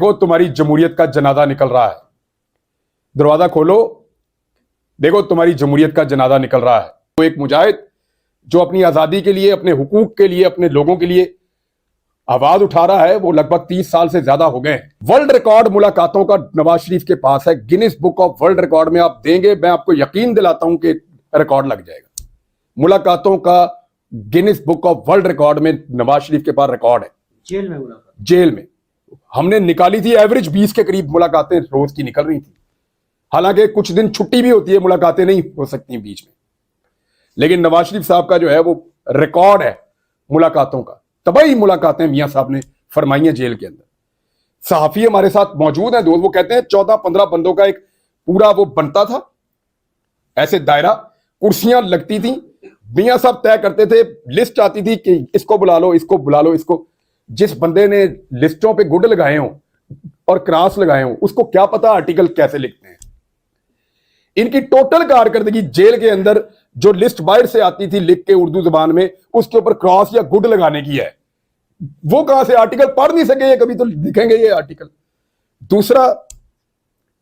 देखो तुम्हारी जमहूरियत का जनाजा निकल रहा है। दरवाजा खोलो, देखो तुम्हारी जमहूरियत का जनाजा निकल रहा है। वो एक मुजाहिद जो अपनी आजादी के लिए, अपने हुकूक के लिए, अपने लोगों के लिए आवाज उठा रहा है, वो लगभग 30 साल से ज्यादा हो गए हैं। वर्ल्ड रिकॉर्ड मुलाकातों का नवाज शरीफ के पास है। Guinness book of world record में आप देंगे, मैं आपको यकीन दिलाता हूं कि रिकॉर्ड लग जाएगा। मुलाकातों का Guinness book of world record में नवाज शरीफ के पास रिकॉर्ड है। जेल में मुलाकात, जेल में हमने निकाली थी, एवरेज 20 के करीब मुलाकातें रोज की निकल रही थी। हालांकि कुछ दिन छुट्टी भी होती है, मुलाकातें नहीं हो सकती बीच में, लेकिन नवाज शरीफ साहब का जो है वो रिकॉर्ड है मुलाकातों का। तबाही मुलाकातें मियां साहब ने फरमाई हैं जेल के अंदर। सहाफी हमारे साथ मौजूद हैं दोस्त, वो कहते हैं 14-15 बंदों का एक पूरा वो बनता था ऐसे दायरा, कुर्सियां लगती थी, मियां साहब तय करते थे, लिस्ट आती थी कि इसको बुला लो, इसको बुला लो, इसको। जिस बंदे ने लिस्टों पे गुड लगाए हों और क्रॉस लगाए हों, उसको क्या पता आर्टिकल कैसे लिखते हैं। इनकी टोटल कारकर्दगी जेल के अंदर जो लिस्ट बाहर से आती थी लिख के उर्दू जुबान में, उसके ऊपर क्रॉस या गुड लगाने की है। वो कहां से आर्टिकल पढ़ नहीं सके, ये कभी तो लिखेंगे ये आर्टिकल। दूसरा,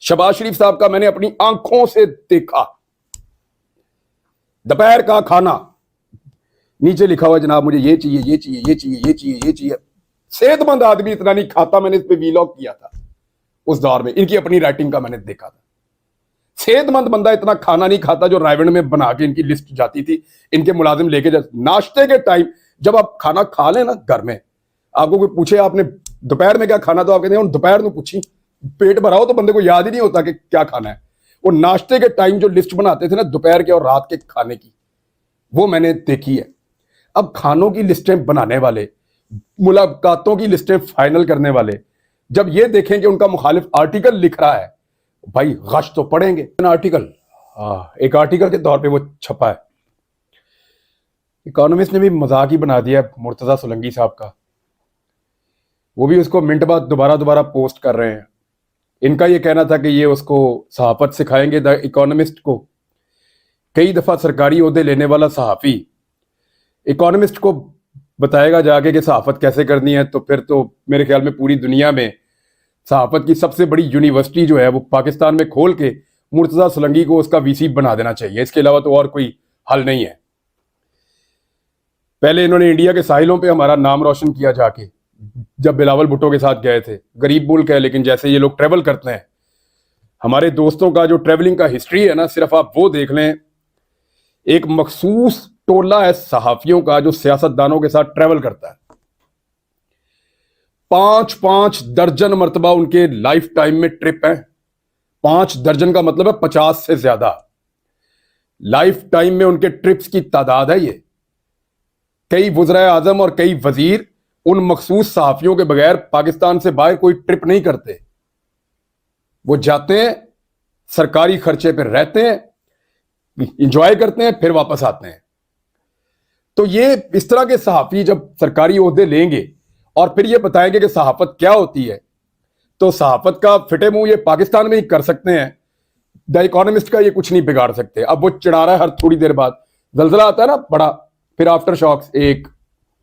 शहबाज शरीफ साहब का मैंने अपनी आंखों से देखा, दोपहर का खाना नीचे लिखा हुआ जनाब मुझे ये चाहिए, ये चाहिए, ये चाहिए, ये चाहिए, ये चाहिए। सेहतमंद आदमी इतना नहीं खाता। मैंने इस पे वीलॉग किया था उस दौर में, इनकी अपनी राइटिंग का मैंने देखा था। सेहतमंद बंदा इतना खाना नहीं खाता जो रायवंड में बना के इनकी लिस्ट जाती थी, इनके मुलाजिम लेके जाते। नाश्ते के टाइम जब आप खाना खा लें ना घर में, आपको कोई पूछे आपने दोपहर में क्या खाना, तो आप कहते हैं दोपहर में पूछी, पेट भरा हो तो बंदे को याद ही नहीं होता कि क्या खाना है। वो नाश्ते के टाइम जो लिस्ट बनाते थे ना दोपहर के और रात के खाने की, वो मैंने देखी है। अब खानों की लिस्टें बनाने वाले, मुलाकातों की लिस्टें फाइनल करने वाले जब ये देखें कि उनका मुखालिफ आर्टिकल लिख रहा है, भाई गश तो पढ़ेंगे आर्टिकल। एक आर्टिकल के तौर पे वो छपा है। इकोनॉमिस्ट ने भी मजाक ही बना दिया मुर्तजा सोलंकी साहब का, वो भी उसको मिनट बाद दोबारा पोस्ट कर रहे हैं। इनका ये कहना था कि ये उसको सहाफत सिखाएंगे द इकोनॉमिस्ट को। कई दफा सरकारी ओहदे लेने वाला सहाफी इकोनॉमिस्ट को बताएगा जाके कि सहाफत कैसे करनी है, तो फिर तो मेरे ख्याल में पूरी दुनिया में सहाफत की सबसे बड़ी यूनिवर्सिटी जो है वो पाकिस्तान में खोल के मुर्तजा सोलंकी को उसका वीसी बना देना चाहिए। इसके अलावा तो और कोई हल नहीं है। पहले इन्होंने इंडिया के साहिलों पे हमारा नाम रोशन किया जाके, जब बिलावल भुट्टो के साथ गए थे। गरीब मुल्क है, लेकिन जैसे ये लोग ट्रेवल करते हैं, हमारे दोस्तों का जो ट्रेवलिंग का हिस्ट्री है ना, सिर्फ आप वो देख लें। एक मखसूस टोला है सहाफियों का जो सियासतदानों के साथ ट्रेवल करता है। 5-5 दर्जन मरतबा उनके लाइफ टाइम में ट्रिप है। 5 दर्जन का मतलब है 50 से ज्यादा लाइफ टाइम में उनके ट्रिप्स की तादाद है ये। कई वज़राए आज़म और कई वजीर उन मखसूस सहाफियों के बगैर पाकिस्तान से बाहर कोई ट्रिप नहीं करते। वो जाते हैं, सरकारी खर्चे पर रहते हैं, इंजॉय करते हैं, फिर वापस आते हैं। तो ये इस तरह के सहाफी जब सरकारी ओहदे लेंगे और फिर ये बताएंगे कि सहाफत क्या होती है, तो सहाफत का फिटे मुंह ये पाकिस्तान में ही कर सकते हैं। द इकोनॉमिस्ट का ये कुछ नहीं बिगाड़ सकते। अब वो चिढ़ा रहा है हर थोड़ी देर बाद, जलजला आता है ना बड़ा, फिर आफ्टर शॉक्स 1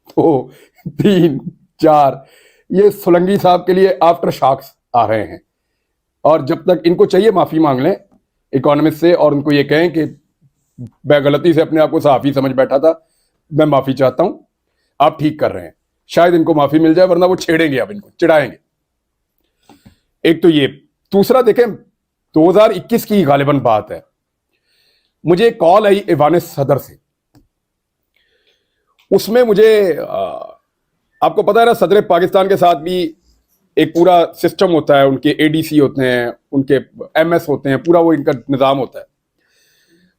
2 3 4, ये सोलंकी साहब के लिए आफ्टर शॉक्स आ रहे हैं। और जब तक इनको चाहिए माफी मांग लें इकोनॉमिस्ट से और उनको ये कहें कि मैं गलती से अपने आप को सहाफी समझ बैठा था, मैं माफी चाहता हूं, आप ठीक कर रहे हैं, शायद इनको माफी मिल जाए, वरना वो छेड़ेंगे, अब इनको चिढ़ाएंगे। एक तो ये। दूसरा देखें, 2021 की गालिबन बात है, मुझे कॉल आई ईवान सदर से। उसमें मुझे आपको पता है ना, सदर पाकिस्तान के साथ भी एक पूरा सिस्टम होता है, उनके एडीसी होते हैं, उनके एमएस होते हैं, पूरा वो इनका निजाम होता है।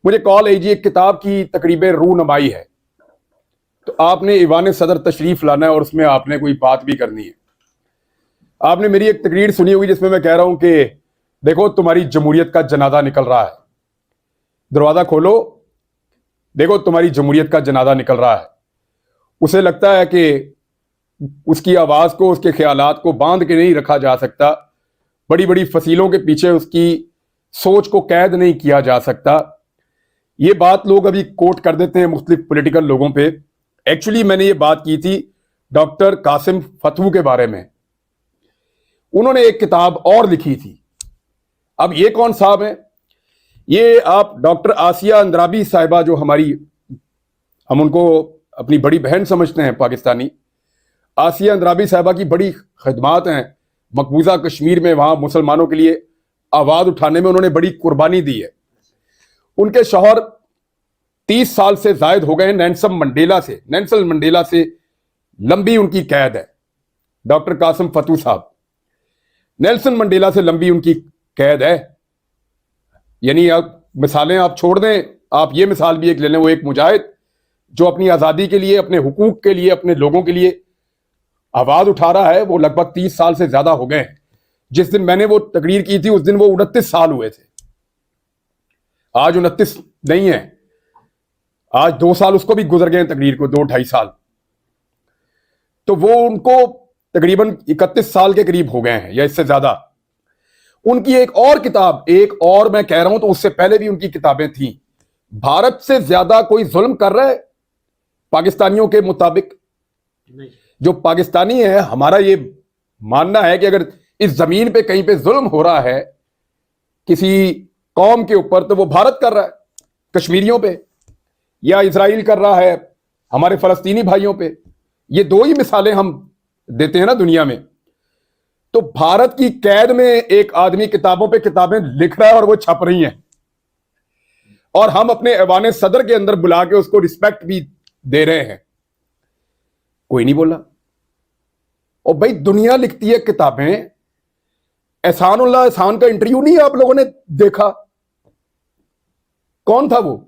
मुझे कॉल आई जी, एक किताब की तकरीब रूनमाई है, तो आपने ईवान सदर तशरीफ लाना है और उसमें आपने कोई बात भी करनी है। आपने मेरी एक तकरीर सुनी होगी जिसमें मैं कह रहा हूं कि देखो तुम्हारी जमहूरियत का जनाजा निकल रहा है। दरवाजा खोलो, देखो तुम्हारी जमहूरियत का जनाजा निकल रहा है। उसे लगता है कि उसकी आवाज को, उसके ख्यालात को बांध के नहीं रखा जा सकता, बड़ी बड़ी फसीलों के पीछे उसकी सोच को कैद नहीं किया जा सकता। ये बात लोग अभी कोट कर देते हैं मुख्तलिफ पॉलिटिकल लोगों पे। एक्चुअली मैंने ये बात की थी डॉक्टर कासिम फतू के बारे में। उन्होंने एक किताब और लिखी थी। अब ये कौन साहब हैं? ये आप डॉक्टर आसिया अंद्राबी साहिबा, जो हमारी, हम उनको अपनी बड़ी बहन समझते हैं पाकिस्तानी, आसिया अंद्राबी साहिबा की बड़ी खिदमात हैं मकबूजा कश्मीर में, वहां मुसलमानों के लिए आवाज उठाने में उन्होंने बड़ी कुर्बानी दी है। उनके शौहर 30 साल से जायद हो गए नेल्सन मंडेला से लंबी उनकी कैद है। डॉक्टर कासिम फतू साहब, नेल्सन मंडेला से लंबी उनकी कैद है। यानी आप मिसालें आप छोड़ दें, आप ये मिसाल भी एक ले लें, वो एक मुजाहिद जो अपनी आजादी के लिए, अपने हुकूक के लिए, अपने लोगों के लिए आवाज उठा रहा है, वो लगभग 30 साल से ज्यादा हो गए हैं। जिस दिन मैंने वो तकरीर की थी उस दिन वो 29 साल हुए थे। आज 29 नहीं है, आज 2 साल उसको भी गुजर गए तकरीर को, 2-2.5 साल। तो वो उनको तकरीबन 31 साल के करीब हो गए हैं या इससे ज्यादा। उनकी एक और किताब, एक और मैं कह रहा हूं तो उससे पहले भी उनकी किताबें थी, भारत से ज्यादा कोई जुल्म कर रहा है पाकिस्तानियों के मुताबिक? नहीं। जो पाकिस्तानी है, हमारा ये मानना है कि अगर इस जमीन पे कहीं पे जुल्म हो रहा है किसी कौम के ऊपर, तो वो भारत कर रहा है कश्मीरियों पे, या इजराइल कर रहा है हमारे फलस्तीनी भाइयों पे। ये 2 ही मिसालें हम देते हैं ना दुनिया में। तो भारत की कैद में एक आदमी किताबों पे किताबें लिख रहा है और वो छप रही हैं, और हम अपने ऐवान सदर के अंदर बुला के उसको रिस्पेक्ट भी दे रहे हैं। कोई नहीं बोला। और भाई दुनिया लिखती है किताबें। एहसान का इंटरव्यू नहीं आप लोगों ने देखा? कौन था वो?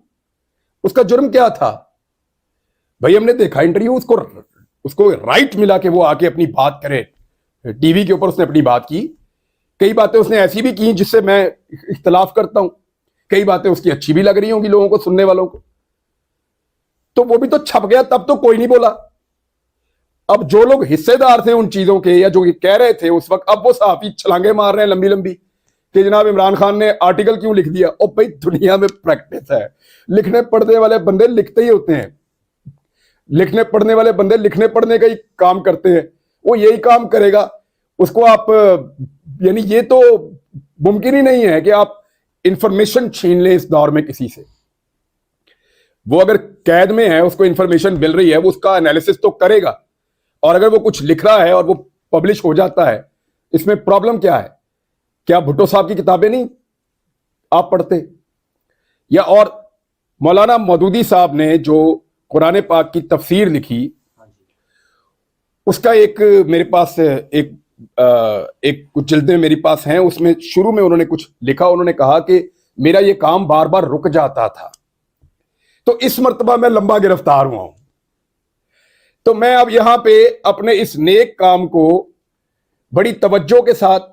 उसका जुर्म क्या था? भाई हमने देखा इंटरव्यू, उसको राइट मिला कि वो आके अपनी बात करे। टीवी के ऊपर उसने अपनी बात की। कई बातें उसने ऐसी भी की जिससे मैं इख्तलाफ करता हूं, कई बातें उसकी अच्छी भी लग रही होंगी लोगों को, सुनने वालों को। तो वो भी तो छप गया, तब तो कोई नहीं बोला। अब जो लोग हिस्सेदार थे उन चीजों के, या जो कह रहे थे उस वक्त, अब वो सहाफी छलांगे मार रहे हैं लंबी लंबी कि जनाब इमरान खान ने आर्टिकल क्यों लिख दिया। और भाई दुनिया में प्रैक्टिस है, लिखने पढ़ने वाले बंदे लिखते ही होते हैं, लिखने पढ़ने वाले बंदे लिखने पढ़ने का ही काम करते हैं। वो यही काम करेगा, उसको आप, यानी ये तो मुमकिन ही नहीं है कि आप इंफॉर्मेशन छीन लें इस दौर में किसी से। वो अगर कैद में है, उसको इंफॉर्मेशन मिल रही है, वो उसका एनालिसिस तो करेगा। और अगर वो कुछ लिख रहा है और वो पब्लिश हो जाता है, इसमें प्रॉब्लम क्या है? क्या भुट्टो साहब की किताबें नहीं आप पढ़ते? या और मौलाना मौदूदी साहब ने जो कुरान पाक की तफसीर लिखी, उसका एक मेरे पास एक कुछ जिल्दें मेरे पास हैं, उसमें शुरू में उन्होंने कुछ लिखा। उन्होंने कहा कि मेरा ये काम बार बार रुक जाता था, तो इस मर्तबा मैं लंबा गिरफ्तार हुआ हूं, तो मैं अब यहां पे अपने इस नेक काम को बड़ी तवज्जो के साथ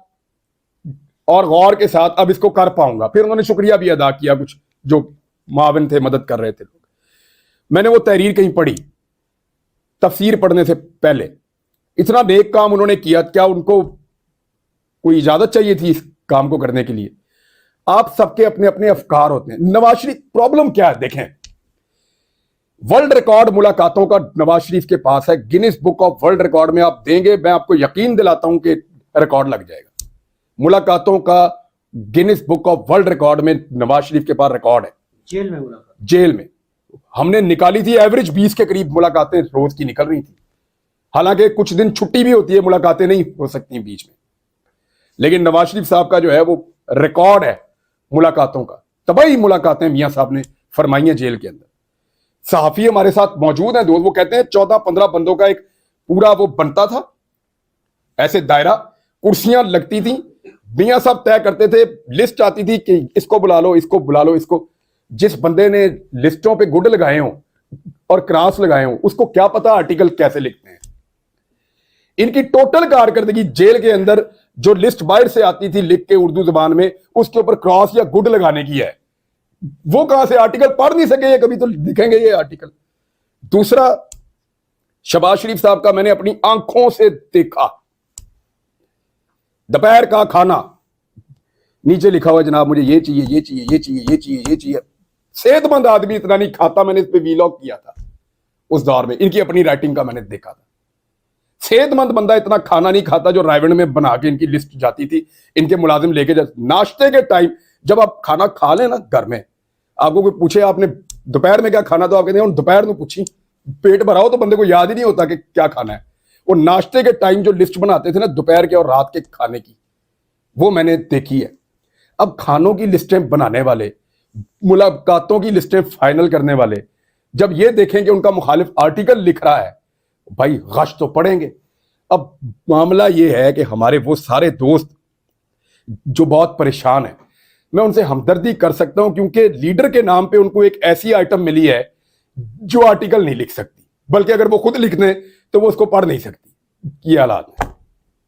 और गौर के साथ अब इसको कर पाऊंगा। फिर उन्होंने शुक्रिया भी अदा किया, कुछ जो मावन थे, मदद कर रहे थे लोग। मैंने वो तहरीर कहीं पढ़ी तफसीर पढ़ने से पहले। इतना नेक काम उन्होंने किया, क्या उनको कोई इजाजत चाहिए थी इस काम को करने के लिए? आप सबके अपने अपने अफकार होते हैं। नवाज शरीफ, प्रॉब्लम क्या है देखें, वर्ल्ड रिकॉर्ड मुलाकातों का नवाज शरीफ के पास है। Guinness book of world record में आप देंगे, मैं आपको यकीन दिलाता हूं कि रिकॉर्ड लग जाएगा। मुलाकातों का Guinness book of world record में नवाज शरीफ के पास रिकॉर्ड है। जेल में मुलाकात, जेल में हमने निकाली थी, एवरेज 20 के करीब मुलाकातें रोज की निकल रही थी। हालांकि कुछ दिन छुट्टी भी होती है, मुलाकातें नहीं हो सकती बीच में, लेकिन नवाज शरीफ साहब का जो है वो रिकॉर्ड है मुलाकातों का। तबाही मुलाकातें मियां साहब ने फरमाई हैं जेल के अंदर। सहाफी हमारे साथ मौजूद हैं दोस्त, वो कहते हैं 14-15 बंदों का एक पूरा वो बनता था ऐसे दायरा, कुर्सियां लगती थी, मियां साहब तय करते थे, लिस्ट आती थी कि इसको बुला लो, इसको बुला लो, इसको। जिस बंदे ने लिस्टों पे गुड लगाए हों और क्रॉस लगाए हों, उसको क्या पता आर्टिकल कैसे लिखते हैं। इनकी टोटल कारकर्दगी जेल के अंदर जो लिस्ट बाहर से आती थी लिख के उर्दू जुबान में, उसके ऊपर क्रॉस या गुड लगाने की है। वो कहां से आर्टिकल पढ़ नहीं सके ये, कभी तो लिखेंगे ये आर्टिकल। दूसरा, शहबाज शरीफ साहब का मैंने अपनी आंखों से देखा, दोपहर का खाना नीचे लिखा हुआ जनाब मुझे ये चाहिए, ये चाहिए, ये चाहिए, ये चाहिए, ये चाहिए। सेहतमंद आदमी इतना नहीं खाता। मैंने इस पे वीलॉग किया था उस दौर में, इनकी अपनी राइटिंग का मैंने देखा था। सेहतमंद बंदा इतना खाना नहीं खाता जो रायवण में बना के इनकी लिस्ट जाती थी, इनके मुलाजिम लेके जाते। नाश्ते के टाइम जब आप खाना खा लें ना घर में, आपको कोई पूछे आपने दोपहर में क्या खाना, तो आप कहते हैं दोपहर में पूछी, पेट भरा हो तो बंदे को याद ही नहीं होता कि क्या खाना है। वो नाश्ते के टाइम जो लिस्ट बनाते थे ना दोपहर के और रात के खाने की, वो मैंने देखी है। अब खानों की लिस्टें बनाने वाले, मुलाकातों की लिस्टें फाइनल करने वाले जब ये देखें कि उनका मुखालिफ आर्टिकल लिख रहा है, भाई गश तो पड़ेंगे। अब मामला ये है कि हमारे वो सारे दोस्त जो बहुत परेशान हैं, मैं उनसे हमदर्दी कर सकता हूं क्योंकि लीडर के नाम पे उनको एक ऐसी आइटम मिली है जो आर्टिकल नहीं लिख सकती, बल्कि अगर वो खुद लिख दें तो वो उसको पढ़ नहीं सकती। ये हालात है।